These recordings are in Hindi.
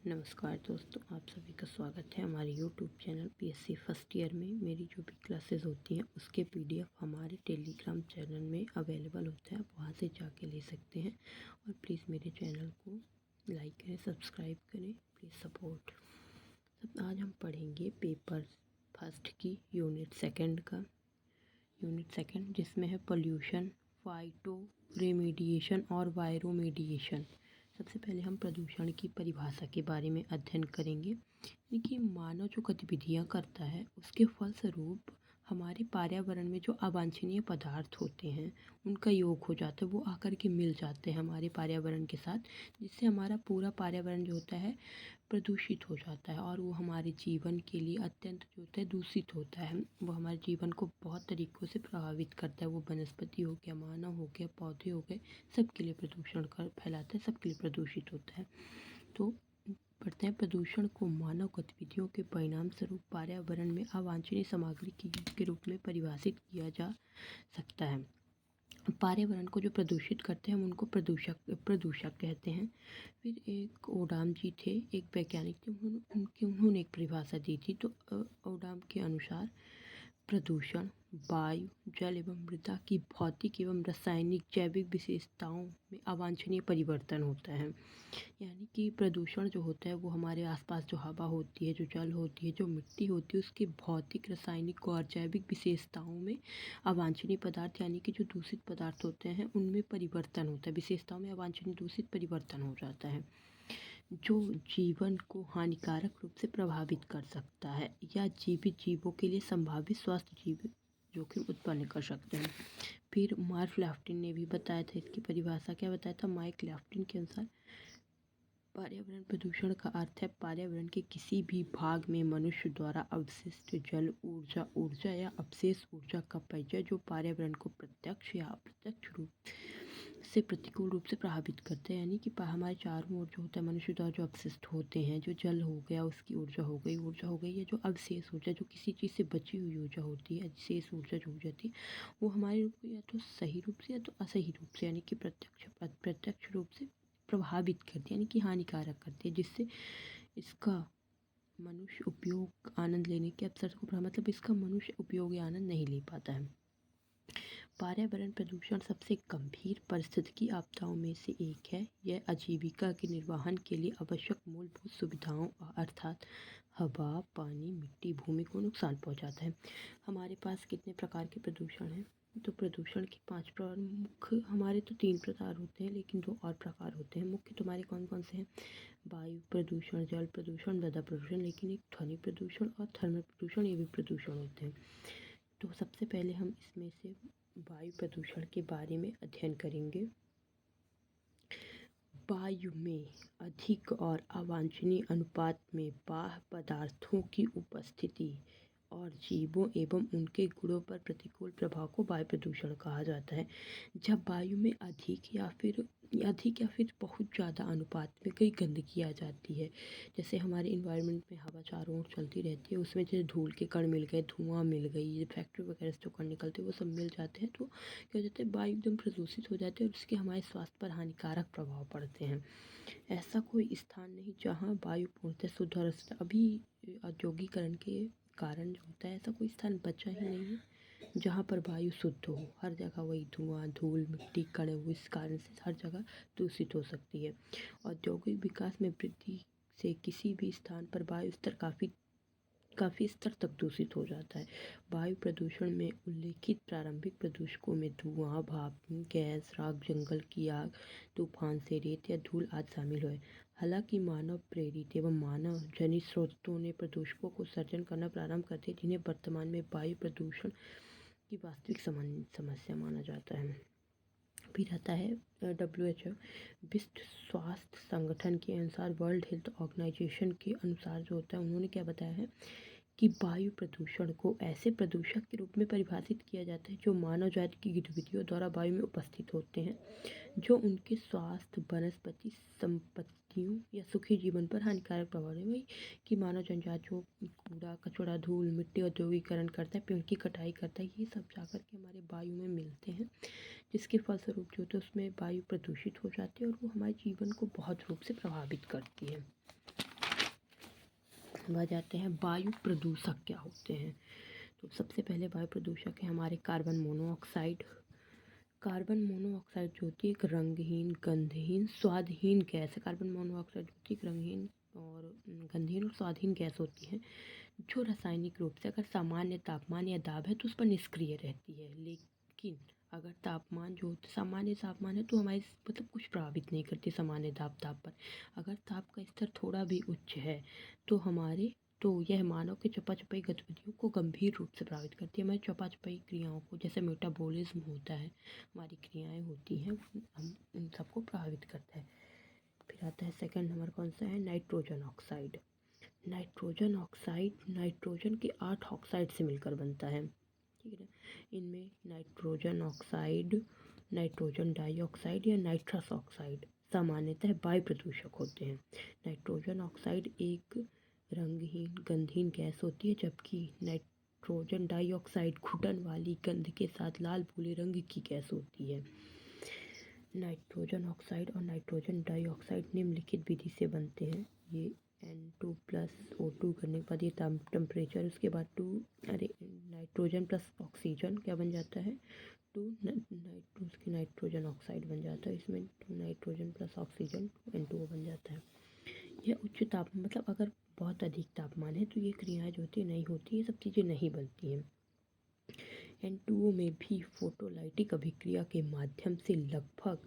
नमस्कार दोस्तों, आप सभी का स्वागत है हमारे YouTube channel PSC first year में। मेरी जो भी क्लासेस होती हैं उसके पीडीएफ हमारे टेलीग्राम चैनल में अवेलेबल होता है, आप वहाँ से जाके ले सकते हैं। और प्लीज़ मेरे चैनल को लाइक करें, सब्सक्राइब करें, प्लीज़ सपोर्ट। आज हम पढ़ेंगे पेपर फर्स्ट की यूनिट सेकंड जिसमें है पोल्यूशन, फाइटो रेमेडिएशन और वायरोमेडिएशन। सबसे पहले हम प्रदूषण की परिभाषा के बारे में अध्ययन करेंगे। यानी कि मानव जो गतिविधियाँ करता है उसके फलस्वरूप हमारे पर्यावरण में जो अवांछनीय पदार्थ होते हैं उनका योग हो जाता है, वो आकर के मिल जाते हैं हमारे पर्यावरण के साथ, जिससे हमारा पूरा पर्यावरण जो होता है प्रदूषित हो जाता है और वो हमारे जीवन के लिए अत्यंत जो होता है दूषित होता है। वो हमारे जीवन को बहुत तरीक़ों से प्रभावित करता है। वो वनस्पति हो गया, मानव हो गया, पौधे हो गए, सबके लिए प्रदूषण कर फैलाता है, सबके लिए प्रदूषित होता है। तो पढ़ते हैं, प्रदूषण को मानव गतिविधियों के परिणाम स्वरूप पर्यावरण में अवांछनीय सामग्री के रूप में परिभाषित किया जा सकता है। पर्यावरण को जो प्रदूषित करते हैं हम उनको प्रदूषक कहते हैं। फिर एक ओडाम जी थे, एक वैज्ञानिक थे, उन्होंने एक परिभाषा दी थी। तो ओडाम के अनुसार प्रदूषण वायु, जल एवं मृदा की भौतिक एवं रासायनिक जैविक विशेषताओं में अवांछनीय परिवर्तन होता है। यानी कि प्रदूषण जो होता है वो हमारे आसपास जो हवा होती है, जो जल होती है, जो मिट्टी होती है, उसके भौतिक, रासायनिक और जैविक विशेषताओं में अवांछनीय पदार्थ यानी कि जो दूषित पदार्थ होते हैं उनमें परिवर्तन होता है। विशेषताओं में अवांछनीय दूषित परिवर्तन हो जाता है जो जीवन को हानिकारक रूप से प्रभावित कर सकता है या जीवित जीवों के लिए संभावित स्वास्थ्य जीवित जोखिम उत्पन्न कर सकते हैं। फिर मार्क लैफ्टिन ने भी बताया था, इसकी परिभाषा क्या बताया था। मार्क लैफ्टिन के अनुसार पर्यावरण प्रदूषण का अर्थ है पर्यावरण के किसी भी भाग में मनुष्य द्वारा अवशिष्ट जल, ऊर्जा या अवशेष ऊर्जा का परिचय जो पर्यावरण को प्रत्यक्ष या अप्रत्यक्ष रूप से प्रतिकूल रूप से प्रभावित करते हैं। यानी कि हमारे चारों ओर जो होता है मनुष्य द्वारा जो अपशिष्ट होते हैं, जो जल हो गया उसकी ऊर्जा हो गई या जो अवशेष ऊर्जा, जो किसी चीज़ से बची हुई ऊर्जा होती है, शेष ऊर्जा जो हो जाती है, वो हमारे रूप को या तो सही रूप से या तो असही रूप से यानी कि प्रत्यक्ष रूप से प्रभावित करती है, यानी कि हानिकारक करती है, जिससे इसका मनुष्य उपयोग आनंद लेने के अवसर को मतलब इसका मनुष्य उपयोग या आनंद नहीं ले पाता है। पर्यावरण प्रदूषण सबसे गंभीर पारिस्थितिकी आपदाओं में से एक है। यह आजीविका के निर्वहन के लिए आवश्यक मूलभूत सुविधाओं अर्थात हवा, पानी, मिट्टी, भूमि को नुकसान पहुंचाता है। हमारे पास कितने प्रकार के प्रदूषण हैं? तो प्रदूषण के 5 प्रमुख, हमारे तो 3 प्रकार होते हैं लेकिन 2 और प्रकार होते हैं। मुख्य तुम्हारे कौन कौन से हैं? वायु प्रदूषण, जल प्रदूषण, मृदा प्रदूषण, लेकिन एक ध्वनि प्रदूषण और थर्मल प्रदूषण, ये भी प्रदूषण होते हैं। तो सबसे पहले हम इसमें से वायु प्रदूषण के बारे में अध्ययन करेंगे। वायु में अधिक और अवांछनीय अनुपात में बाह्य पदार्थों की उपस्थिति और जीवों एवं उनके गुणों पर प्रतिकूल प्रभाव को वायु प्रदूषण कहा जाता है। जब वायु में अधिक या फिर बहुत ज़्यादा अनुपात में कई गंदगी आ जाती है, जैसे हमारे इन्वायरमेंट में हवा चारों ओर चलती रहती है, उसमें जैसे धूल के कण मिल गए, धुआं मिल गई, फैक्ट्री वगैरह से जो कण निकलते हैं वो सब मिल जाते हैं, तो क्या हो जाता है, वायु एकदम प्रदूषित हो जाते हैं और उसके हमारे स्वास्थ्य पर हानिकारक प्रभाव पड़ते हैं। ऐसा कोई स्थान नहीं जहाँ वायु पूर्णतः शुद्ध और अभी औद्योगिकरण के कारण जो होता है ऐसा कोई स्थान बचा ही नहीं है जहाँ पर वायु शुद्ध हो। हर जगह वही धुआं, धूल, मिट्टी, कण, इस कारण से हर जगह दूषित हो सकती है। औद्योगिक विकास में वृद्धि से किसी भी स्थान पर वायु स्तर काफ़ी स्तर तक दूषित हो जाता है। वायु प्रदूषण में उल्लेखित प्रारंभिक प्रदूषकों में धुआं, भाप गैस, राख, जंगल की आग, तूफान से रेत या धूल आदि शामिल है। हालांकि मानव प्रेरित एवं मानव जनित स्रोतों ने प्रदूषकों को सर्जन करना प्रारंभ कर दिया, जिन्हें वर्तमान में वायु प्रदूषण की वास्तविक समस्या माना जाता है। फिर आता है WHO, विश्व स्वास्थ्य संगठन के अनुसार, वर्ल्ड हेल्थ ऑर्गेनाइजेशन के अनुसार जो होता है, उन्होंने क्या बताया है कि वायु प्रदूषण को ऐसे प्रदूषक के रूप में परिभाषित किया जाता है जो मानव जाति की गतिविधियों द्वारा वायु में उपस्थित होते हैं, जो उनके स्वास्थ्य, वनस्पति संपत्तियों या सुखी जीवन पर हानिकारक प्रभाव है। वही कि मानव जनजाति जो कूड़ा कचरा, धूल, मिट्टी, औद्योगिकरण करता है, पेड़ की कटाई करता है, ये सब जाकर के हमारे वायु में मिलते हैं, जिसके फलस्वरूप जो होता है उसमें वायु प्रदूषित हो जाती है और वो हमारे जीवन को बहुत रूप से प्रभावित करती है। अब आ जाते हैं वायु प्रदूषक क्या होते हैं। तो सबसे पहले वायु प्रदूषक है हमारे कार्बन मोनोऑक्साइड। कार्बन मोनोऑक्साइड जो होती है एक रंगहीन, गंधहीन, स्वादहीन गैस है। कार्बन मोनोऑक्साइड जो होती है एक रंगहीन और गंधहीन और स्वादहीन गैस होती है, जो रासायनिक रूप से अगर सामान्य तापमान या दाब है तो उस पर निष्क्रिय रहती है। लेकिन अगर तापमान जो सामान्य तापमान है तो हमारे मतलब कुछ प्रभावित नहीं करती सामान्य ताप पर। अगर ताप का स्तर थोड़ा भी उच्च है तो यह मानव के चयापचयी गतिविधियों को गंभीर रूप से प्रभावित करती है। हमारी चयापचयी क्रियाओं को, जैसे मेटाबॉलिज्म होता है, हमारी क्रियाएं होती हैं, हम इन सबको प्रभावित करता है। फिर आता है सेकंड नंबर कौन सा है, nitrogen oxide. Nitrogen oxide nitrogen के 8 ऑक्साइड से मिलकर बनता है, ठीक है ना। इनमें नाइट्रोजन ऑक्साइड, नाइट्रोजन डाइऑक्साइड या नाइट्रस ऑक्साइड सामान्यतः वायु प्रदूषक होते हैं। नाइट्रोजन ऑक्साइड एक रंगहीन, गंधहीन गैस होती है, जबकि नाइट्रोजन डाइऑक्साइड घुटन वाली गंध के साथ लाल भूरे रंग की गैस होती है। नाइट्रोजन ऑक्साइड और नाइट्रोजन डाइऑक्साइड निम्नलिखित विधि से बनते हैं। ये N2 प्लस O2 करने के बाद ये टेम्परेचर, उसके बाद नाइट्रोजन प्लस ऑक्सीजन क्या बन जाता है, नाइट्रोजन ऑक्साइड बन जाता है। इसमें 2 नाइट्रोजन प्लस ऑक्सीजन N2O बन जाता है। यह उच्च तापमान मतलब अगर बहुत अधिक तापमान है तो ये क्रियाएं जो होती है नहीं होती, ये सब चीज़ें नहीं बनती हैं। N2O में भी फोटोलाइटिक अभिक्रिया के माध्यम से लगभग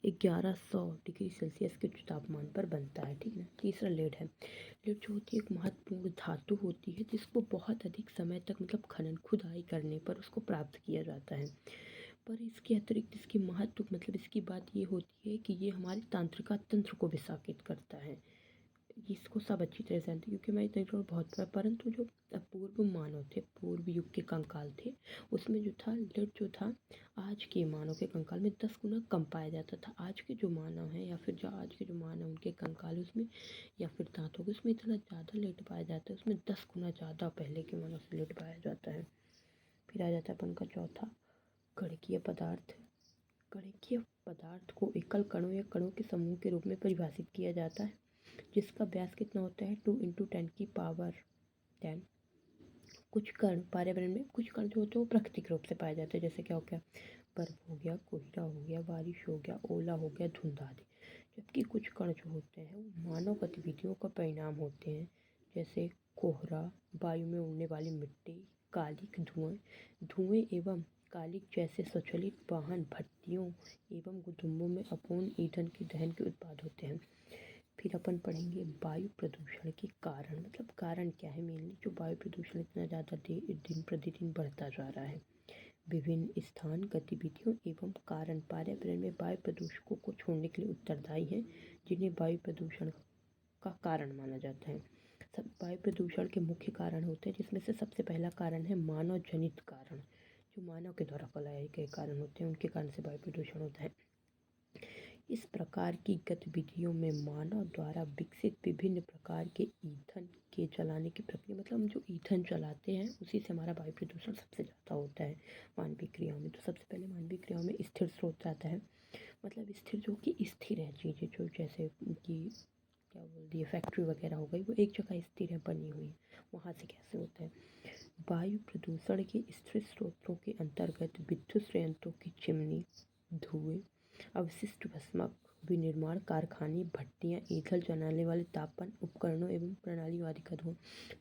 1100 डिग्री सेल्सियस के उच्च तापमान पर बनता है, ठीक है ना। तीसरा लेड है। लेड जो होती है एक महत्वपूर्ण धातु होती है, जिसको बहुत अधिक समय तक मतलब खनन खुदाई करने पर उसको प्राप्त किया जाता है। पर इसके अतिरिक्त इसकी महत्व मतलब इसकी बात ये होती है कि ये हमारे तंत्रिका तंत्र को विषाकित करता है। इसको सब अच्छी तरह से जानते हैं क्योंकि मैं इतना बहुत पढ़ा, परंतु जो पूर्व मानव थे, पूर्व युग के कंकाल थे, उसमें जो था लेड जो था आज के मानव के कंकाल में 10 गुना कम पाया जाता था। आज के जो मानव हैं या फिर जो आज के जो मानव उनके कंकाल उसमें या फिर दांतों के उसमें इतना ज़्यादा लेड पाया जाता है, उसमें 10 गुना ज़्यादा पहले के मानव से लेड पाया जाता है। फिर आ जाता है अपन का चौथा, गणकीय पदार्थ। गणकीय पदार्थ को एकल कणों या कणों के समूह के रूप में परिभाषित किया जाता है, जिसका व्यास कितना होता है 2 × 10⁻10। कुछ कण पर्यावरण में, कुछ कण जो होते हैं वो प्राकृतिक रूप से पाए जाते हैं, जैसे क्या हो गया, बर्फ हो गया, कोहरा हो गया, बारिश हो गया, ओला हो गया, धुंध आदि। जबकि कुछ कण जो होते हैं वो मानव गतिविधियों का परिणाम होते हैं, जैसे कोहरा, वायु में उड़ने वाली मिट्टी, कालिक, धुएं एवं कालिक जैसे स्वचालित वाहन, भट्टियों एवं गुदुम्बों में अपूर्ण ईंधन के दहन के उत्पाद होते हैं। फिर अपन पढ़ेंगे वायु प्रदूषण के कारण, मतलब कारण क्या है मेनली जो वायु प्रदूषण इतना ज़्यादा दिन प्रतिदिन बढ़ता जा रहा है। विभिन्न स्थान, गतिविधियों एवं कारण पर्यावरण में वायु प्रदूषकों को छोड़ने के लिए उत्तरदायी हैं, जिन्हें वायु प्रदूषण का कारण माना जाता है। सब वायु प्रदूषण के मुख्य कारण होते हैं, जिसमें से सबसे पहला कारण है मानव जनित कारण, जो मानव के द्वारा फैलाए गए कारण होते हैं, उनके कारण से वायु प्रदूषण होता है। इस प्रकार की गतिविधियों में मानव द्वारा विकसित विभिन्न प्रकार के ईंधन के जलाने की प्रक्रिया, मतलब हम जो ईंधन जलाते हैं उसी से हमारा वायु प्रदूषण सबसे ज़्यादा होता है मानवीय क्रियाओं में। तो सबसे पहले मानवीय क्रियाओं में स्थिर स्रोत आता है, मतलब स्थिर जो कि स्थिर है चीज़ें, जो जैसे कि क्या बोल दिए फैक्ट्री वगैरह हो गई, वो एक जगह स्थिर है, बनी हुई, वहाँ से कैसे होता है। वायु प्रदूषण के स्थिर स्रोतों के अंतर्गत विद्युत संयंत्रों की चिमनी, धुएं, अवशिष्ट भस्मक विनिर्माण कारखाने, भट्टियाँ, ईंधन जलाने वाले तापन उपकरणों एवं प्रणाली आदि का धुआं,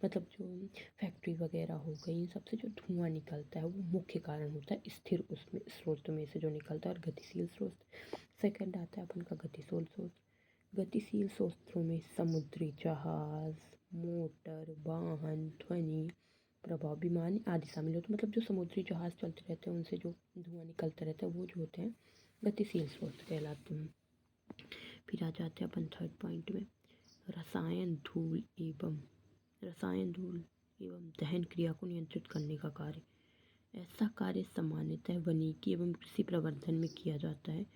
मतलब जो फैक्ट्री वगैरह हो गई, इन सबसे जो धुआं निकलता है वो मुख्य कारण होता है स्थिर उसमें स्रोत में से जो निकलता है। और गतिशील स्रोत सेकंड आता है अपन का गतिशील स्रोत। गतिशील स्रोतों में समुद्री जहाज, मोटर, वाहन, ध्वनि प्रभाव, विमान आदि शामिल होते हैं। मतलब जो समुद्री जहाज चलते रहते हैं उनसे जो धुआं निकलता रहता है वो जो होते हैं गतिशील स्रोत कहलाते हैं। फिर आ जाते हैं अपन थर्ड पॉइंट में, रसायन धूल एवं दहन क्रिया को नियंत्रित करने का कार्य। ऐसा कार्य सामान्यतः वानिकी एवं कृषि प्रवर्धन में किया जाता है।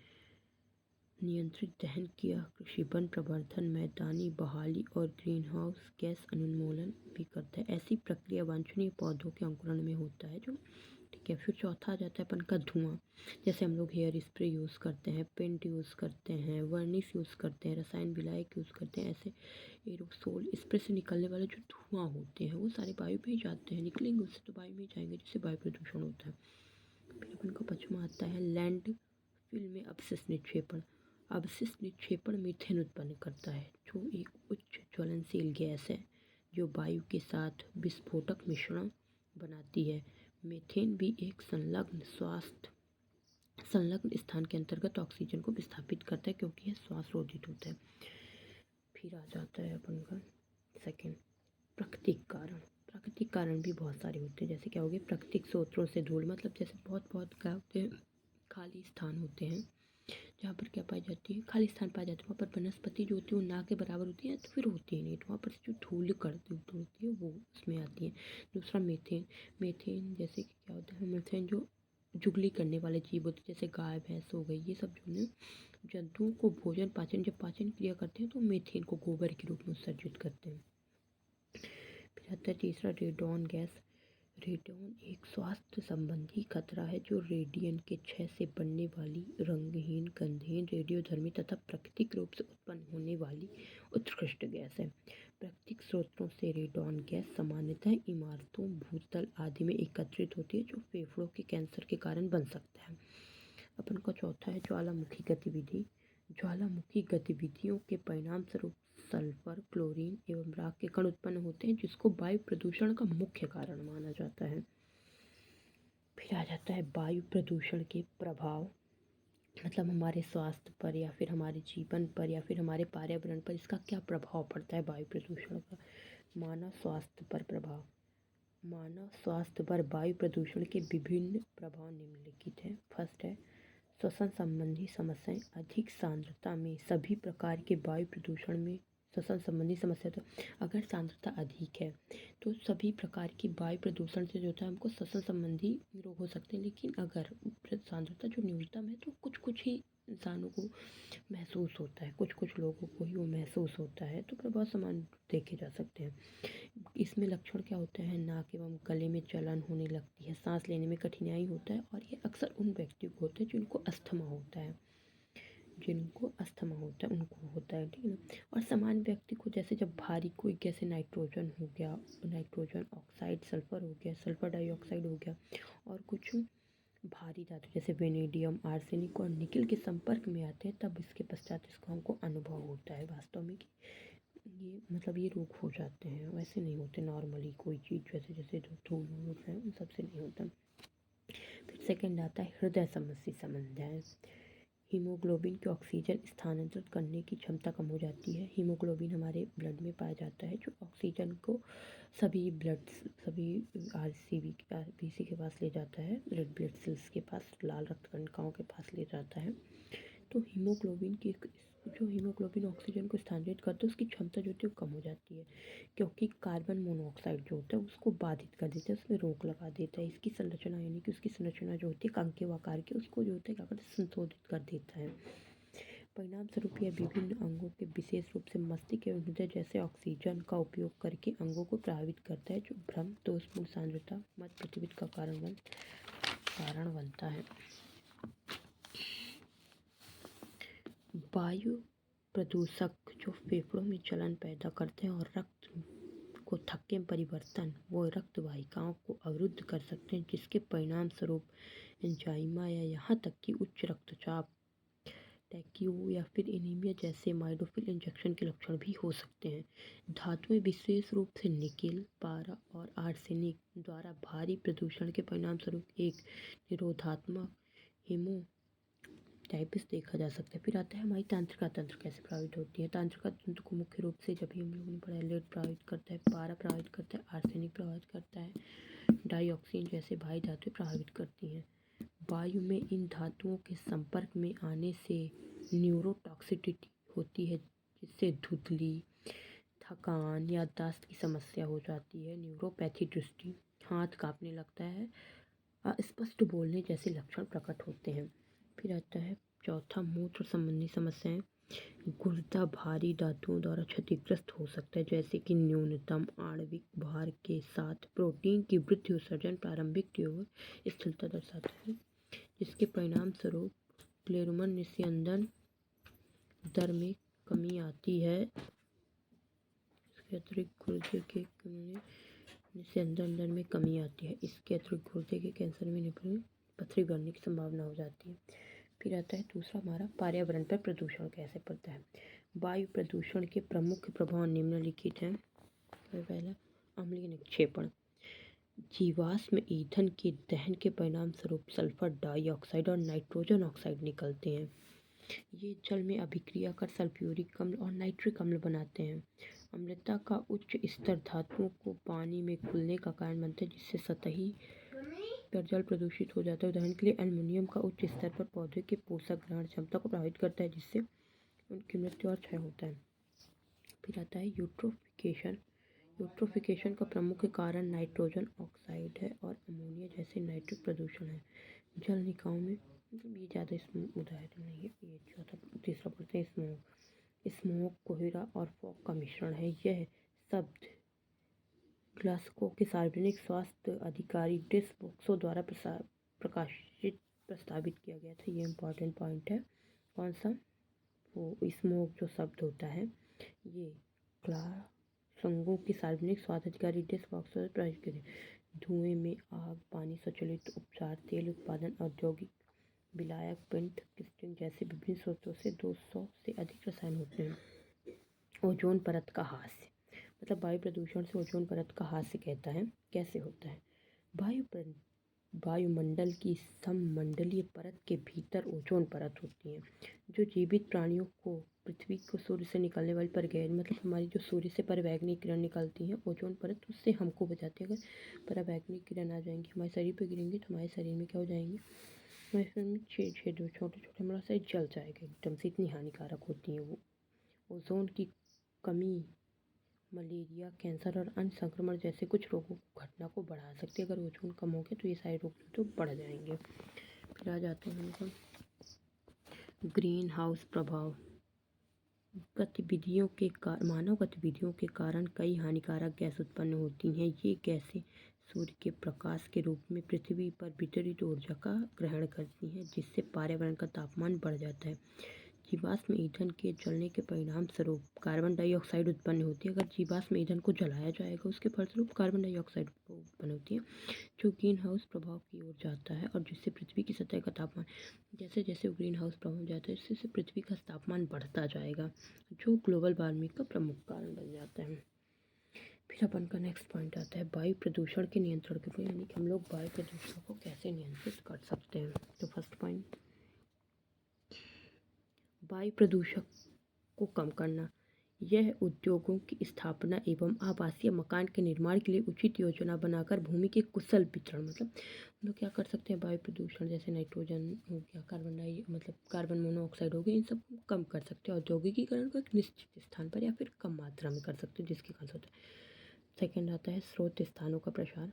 नियंत्रित दहन क्रिया कृषि, वन प्रवर्धन, मैदानी बहाली और ग्रीनहाउस गैस उन्मूलन भी करता है। ऐसी प्रक्रिया वांछनीय पौधों के अंकुरण में होता है, जो ठीक है। फिर चौथा आ जाता है अपन का धुआं। जैसे हम लोग हेयर स्प्रे यूज़ करते हैं, पेंट यूज़ करते हैं, वर्निश यूज़ करते हैं, रसायन विलायक यूज़ करते हैं, ऐसे एरोसोल स्प्रे से निकलने वाले जो धुआं होते हैं वो सारे वायु में ही जाते हैं, निकलेंगे उससे तो वायु में ही जाएंगे, जिससे वायु प्रदूषण होता है। फिर अपन का पाँचवा आता है लैंड फिल में अवशिष्ट निक्षेपण। अवशिष्ट निक्षेपण मीथेन उत्पन्न करता है, जो एक उच्च ज्वलनशील गैस है जो वायु के साथ विस्फोटक मिश्रण बनाती है। मीथेन भी एक संलग्न स्थान के अंतर्गत ऑक्सीजन को विस्थापित करता है, क्योंकि यह श्वास रोधित होता है। फिर आ जाता है अपन का सेकंड प्राकृतिक कारण। प्राकृतिक कारण भी बहुत सारे होते हैं, जैसे क्या हो गया प्राकृतिक स्रोतों से धूल, मतलब जैसे बहुत क्या होते हैं, खाली स्थान होते हैं जहाँ पर क्या पाई जाती है, खाली स्थान पाया जाता है, वहाँ पर वनस्पति जो होती है वो ना के बराबर होती है तो फिर होती है नहीं, तो वहाँ पर जो धूल करती होती है वो उसमें आती है। दूसरा मीथेन। मीथेन जैसे कि क्या होता है, मीथेन जो जुगली करने वाले जीव होते हैं, जैसे गाय भैंस हो गई, ये सब जो है जंतुओं को भोजन पाचन जब पाचन क्रिया करते हैं तो मीथेन को गोबर के रूप में उत्सर्जित करते हैं। फिर आता है तीसरा रेडॉन गैस। रेडॉन एक स्वास्थ्य संबंधी खतरा है जो रेडियन के क्षय से बनने वाली रंगहीन, गंधहीन, रेडियोधर्मी तथा प्राकृतिक रूप से उत्पन्न होने वाली उत्कृष्ट गैस है। प्राकृतिक स्रोतों से रेडॉन गैस सामान्यतः इमारतों, भूतल आदि में एकत्रित होती है, जो फेफड़ों के कैंसर के कारण बन सकता है। अपन का चौथा है ज्वालामुखी गतिविधि। ज्वालामुखी गतिविधियों के परिणाम स्वरूप सल्फर, क्लोरीन एवं राख के कण उत्पन्न होते हैं, जिसको वायु प्रदूषण का मुख्य कारण माना जाता है। फिर आ जाता है वायु प्रदूषण के प्रभाव, मतलब हमारे स्वास्थ्य पर या फिर हमारे जीवन पर या फिर हमारे पर्यावरण पर इसका क्या प्रभाव पड़ता है वायु प्रदूषण का। मानव स्वास्थ्य पर प्रभाव। मानव स्वास्थ्य पर वायु प्रदूषण के विभिन्न प्रभाव निम्नलिखित हैं। फर्स्ट है श्वसन संबंधी समस्याएं। अधिक सांद्रता में सभी प्रकार के वायु प्रदूषण में श्वसन संबंधी समस्या, तो अगर सांद्रता अधिक है तो सभी प्रकार की वायु प्रदूषण से जो होता है हमको श्वसन संबंधी रोग हो सकते हैं, लेकिन अगर सांद्रता जो न्यूनतम है तो कुछ ही इंसानों को महसूस होता है, कुछ लोगों को ही वो महसूस होता है, तो प्रभाव समान देखे जा सकते हैं। इसमें लक्षण क्या होते हैं, नाक एवं गले में जलन होने लगती है, सांस लेने में कठिनाई होता है, और ये अक्सर उन व्यक्तियों को होते हैं जिनको अस्थमा होता है, उनको होता है, ठीक है ना। और सामान्य व्यक्ति को जैसे जब भारी कोई जैसे नाइट्रोजन हो गया, नाइट्रोजन ऑक्साइड, सल्फर हो गया, सल्फर डाइऑक्साइड हो गया, और कुछ भारी धातु जैसे वेनेडियम, आर्सेनिक और निकिल के संपर्क में आते हैं, तब इसके पश्चात इसको हमको अनुभव होता है वास्तव में कि ये मतलब ये रोग हो जाते हैं। वैसे नहीं होते नॉर्मली, कोई चीज़ वैसे जैसे जो धूल वूल है उन सबसे नहीं होता। फिर सेकंड आता है हृदय संबंधी समस्याएं। हीमोग्लोबिन की ऑक्सीजन स्थानांतरित करने की क्षमता कम हो जाती है। हीमोग्लोबिन हमारे ब्लड में पाया जाता है, जो ऑक्सीजन को सभी आरबीसी के पास ले जाता है, रेड ब्लड सेल्स के पास, लाल रक्त कणिकाओं के पास ले जाता है। तो जो हीमोग्लोबिन ऑक्सीजन को स्थानांतरित करता है उसकी क्षमता जो होती है वो कम हो जाती है, क्योंकि कार्बन मोनोऑक्साइड जो होता है उसको बाधित कर देता है, उसमें रोक लगा देता है। इसकी संरचना यानी कि उसकी संरचना जो होती है कंकेव आकार की, उसको जो होता है क्या करता है, संशोधित कर देता है। परिणाम स्वरूप यह विभिन्न अंगों के विशेष रूप से मस्तिष्क एवं हृदय जैसे ऑक्सीजन का उपयोग करके अंगों को प्रभावित करता है, जो भ्रम, दोषपूर्ण सांद्रता, मत प्रतिविध का कारण बनता है। वायु प्रदूषक जो फेफड़ों में जलन पैदा करते हैं और रक्त को थक्के में परिवर्तन, वो रक्त वाहिकाओं को अवरुद्ध कर सकते हैं, जिसके परिणाम स्वरूप एंजाइमा या यहाँ तक कि उच्च रक्तचाप, टैक्यू या फिर एनीमिया जैसे माइडोफिल इंजेक्शन के लक्षण भी हो सकते हैं। धातुएं विशेष रूप से निकेल, पारा और आर्सेनिक द्वारा भारी प्रदूषण के परिणाम स्वरूप एक निरोधात्मक टाइपिस देखा जा सकता है। फिर आता है हमारी तंत्रिका तंत्र कैसे प्रभावित होती है। तंत्रिका तंत्र को मुख्य रूप से जब भी हम लोगों ने पढ़ा, लेड प्रभावित करता है, पारा प्रभावित करता है, आर्सेनिक प्रभावित करता है, डाइऑक्सिन जैसे भारी धातुएं प्रभावित करती हैं। वायु में इन धातुओं के संपर्क में आने से न्यूरोटॉक्सिसिटी होती है, जिससे धुंधली, थकान, याददाश्त की समस्या हो जाती है, न्यूरोपैथी, दृष्टि, हाथ कांपने लगता है, अस्पष्ट बोलने जैसे लक्षण प्रकट होते हैं। फिर आता है चौथा मूत्र संबंधी समस्याएं। गुर्दा भारी धातुओं द्वारा क्षतिग्रस्त हो सकता है, जैसे कि न्यूनतम आणविक भार के साथ प्रोटीन की वृद्धि उत्सर्जन प्रारंभिक तीव्र स्थिरता दर्शाता है, जिसके परिणाम स्वरूप क्लेरुमन निस्यंदन दर में कमी आती है। इसके अतिरिक्त गुर्दे के निस्यंदन दर में कमी आती है। इसके अतिरिक्त गुर्दे के कैंसर में पथरी बनने की संभावना हो जाती है। फिर आता है दूसरा हमारा, पर्यावरण पर प्रदूषण कैसे पड़ता है। वायु प्रदूषण के प्रमुख प्रभाव निम्नलिखित हैं। पहला, अम्लीय निक्षेपण। जीवाश्म ईंधन के दहन के परिणाम स्वरूप सल्फर डाइऑक्साइड और नाइट्रोजन ऑक्साइड निकलते हैं। ये जल में अभिक्रिया कर सल्फ्यूरिक अम्ल और नाइट्रिक अम्ल बनाते हैं। अम्लता का उच्च स्तर धातुओं को पानी में घुलने का कारण बनता है, जिससे सतही पर जल प्रदूषित हो जाता है। उदाहरण के लिए एल्युमिनियम का उच्च स्तर पर पौधे के पोषक ग्रहण क्षमता को प्रभावित करता है, जिससे उनकी मृत्यु और क्षय होता है। फिर आता है यूट्रोफिकेशन। यूट्रोफिकेशन का प्रमुख कारण नाइट्रोजन ऑक्साइड है और अमोनिया जैसे नाइट्रिक प्रदूषण है। जल निकायों में ये ज़्यादा उदाहरण नहीं है। ये तीसरा पढ़ते हैं, स्मोक। स्मोक कोहरा और फॉग का मिश्रण है। यह शब्द ग्लासगो के सार्वजनिक स्वास्थ्य अधिकारी ड्रेस बॉक्सो द्वारा प्रस्तावित किया गया था। ये इम्पॉर्टेंट पॉइंट है। कौन सा? वो स्मोक जो शब्द होता है, ये ग्लासगो के सार्वजनिक स्वास्थ्य अधिकारी ड्रेस बॉक्सो द्वारा प्रस्तावित किया गया। धुएं में आग, पानी संचालित उपचार, तेल उत्पादन, औद्योगिक विलायक, पेंट किस्टिंग जैसे विभिन्न स्रोतों से 200 से अधिक रसायन होते हैं। ओजोन परत का ह्रास, मतलब वायु प्रदूषण से ओजोन परत का ह्रास कहता है। कैसे होता है? वायुमंडल की सममंडलीय परत के भीतर ओजोन परत होती है, जो जीवित प्राणियों को पृथ्वी को सूर्य से निकलने वाली पराबैंगनी, मतलब हमारी जो सूर्य से पराबैंगनी किरण निकलती हैं, ओजोन परत, उससे हमको बचाती है। अगर पराबैंगनी किरण आ जाएंगी हमारे शरीर पर गिरेंगे तो हमारे शरीर में क्या हो जाएंगे? हमारे शरीर में छेद छोटे छोटे हमारा शरीर जल जाएगा एकदम से, इतनी हानिकारक होती हैं वो। ओजोन की कमी मलेरिया, कैंसर और अन्य संक्रमण जैसे कुछ रोगों को घटना को बढ़ा सकती है। अगर ओजोन कम हो गया तो ये सारे रोग तो बढ़ जाएंगे। फिर आ जाते हैं हम ग्रीन हाउस प्रभाव। मानव गतिविधियों के कारण कई हानिकारक गैस उत्पन्न होती हैं। ये गैसें सूर्य के प्रकाश के रूप में पृथ्वी पर वितरित ऊर्जा का ग्रहण करती हैं, जिससे पर्यावरण का तापमान बढ़ जाता है। जीवाश्म ईंधन के जलने के परिणाम स्वरूप कार्बन डाइऑक्साइड उत्पन्न होती है। अगर जीवाश्म ईंधन को जलाया जाएगा, उसके फलस्वरूप कार्बन डाइऑक्साइड उत्पन्न होती है, जो ग्रीन हाउस प्रभाव की ओर जाता है और जिससे पृथ्वी की सतह का तापमान, जैसे जैसे ग्रीन हाउस प्रभाव जाता है, इससे पृथ्वी का तापमान बढ़ता जाएगा, जो ग्लोबल वार्मिंग का प्रमुख कारण बन जाता है। फिर अपन का नेक्स्ट पॉइंट आता है वायु प्रदूषण के नियंत्रण के ऊपर, यानी कि हम लोग वायु प्रदूषण को कैसे नियंत्रित कर सकते हैं। तो फर्स्ट पॉइंट, वायु प्रदूषण को कम करना। यह उद्योगों की स्थापना एवं आवासीय मकान के निर्माण के लिए उचित योजना बनाकर भूमि के कुशल वितरण, मतलब हम लोग क्या कर सकते हैं, वायु प्रदूषण जैसे नाइट्रोजन हो गया, कार्बन मोनोऑक्साइड हो गया, इन सब को कम कर सकते हैं औद्योगिकीकरण को एक निश्चित स्थान पर या फिर कम मात्रा में कर सकते हैं, जिसके कारण होता है। सेकेंड आता है स्रोत स्थानों का प्रसार।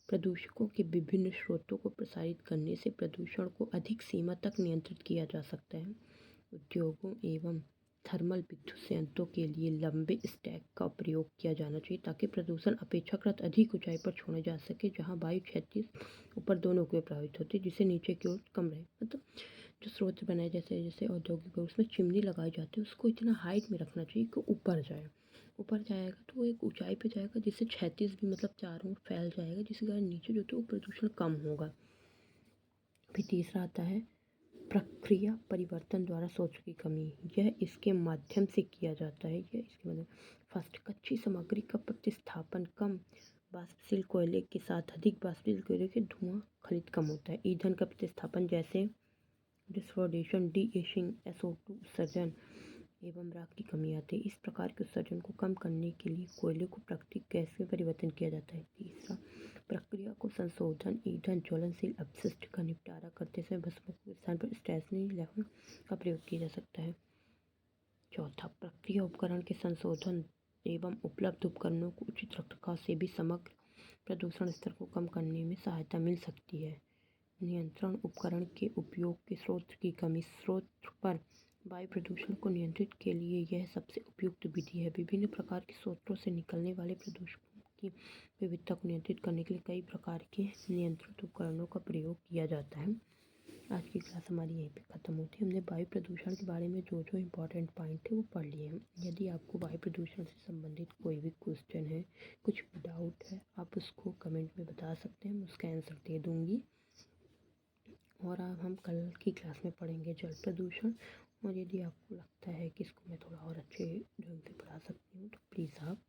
प्रदूषकों के विभिन्न स्रोतों को प्रसारित करने से प्रदूषण को अधिक सीमा तक नियंत्रित किया जा सकता है। उद्योगों एवं थर्मल विद्युत संयंत्रों के लिए लंबे स्टैक का प्रयोग किया जाना चाहिए, ताकि प्रदूषण अपेक्षाकृत अधिक ऊंचाई पर छोड़ा जा सके, जहां वायु क्षैतिज ऊपर दोनों के प्रभावित होती है, जिससे नीचे की ओर कम रहे। मतलब जो स्रोत बनाए, जैसे जैसे औद्योगिक, उसमें चिमनी लगाई जाती है, उसको इतना हाइट में रखना चाहिए कि ऊपर जाए। ऊपर जाएगा तो वो एक ऊंचाई पे जाएगा, जिससे क्षैतिज भी मतलब चारों ओर फैल जाएगा, जिसके कारण नीचे जो तो प्रदूषण कम होगा। फिर तीसरा आता है प्रक्रिया परिवर्तन द्वारा सोच की कमी। यह इसके माध्यम से किया जाता है। यह इसके मतलब फर्स्ट, कच्ची सामग्री का प्रतिस्थापन कम वाष्पशील कोयले के साथ अधिक वाष्पशील कोयले के धुआं खलित कम होता है। ईंधन का प्रतिस्थापन जैसे डिसफॉर्मेशन, डी-एशिंग, SO2 उत्सर्जन एवं राख की कमी आती है। इस प्रकार के उत्सर्जन को कम करने के लिए कोयले को प्राकृतिक गैस में परिवर्तन किया जाता है। तीसरा, प्रक्रिया को संशोधन। ईंधन ज्वलनशील अपशिष्ट का निपटारा करते समय भस्म के स्थान पर स्टेशनरी लेवल का प्रयोग किया जा सकता है। चौथा, प्रक्रिया उपकरण के संशोधन एवं उपलब्ध उपकरणों को उचित रखरखाव से भी समग्र प्रदूषण स्तर को कम करने में सहायता मिल सकती है। नियंत्रण उपकरण के उपयोग के स्रोत की कमी। स्रोत पर वायु प्रदूषण को नियंत्रित के लिए यह सबसे उपयुक्त विधि है। विभिन्न प्रकार के स्रोतों से निकलने वाले प्रदूषकों की विविधता को नियंत्रित करने के लिए कई प्रकार के नियंत्रित उपकरणों का प्रयोग किया जाता है। आज की क्लास हमारी यहीं पे ख़त्म होती है। हमने वायु प्रदूषण के बारे में जो जो इम्पोर्टेंट पॉइंट थे वो पढ़ लिए हैं। यदि आपको वायु प्रदूषण से संबंधित कोई भी क्वेश्चन है, कुछ भी डाउट है, आप उसको कमेंट में बता सकते हैं, मैं उसका आंसर दे दूँगी। और अब हम कल की क्लास में पढ़ेंगे जल प्रदूषण। और यदि आपको लगता है कि इसको मैं थोड़ा और अच्छे ढंग से पढ़ा सकती हूँ तो प्लीज़ आप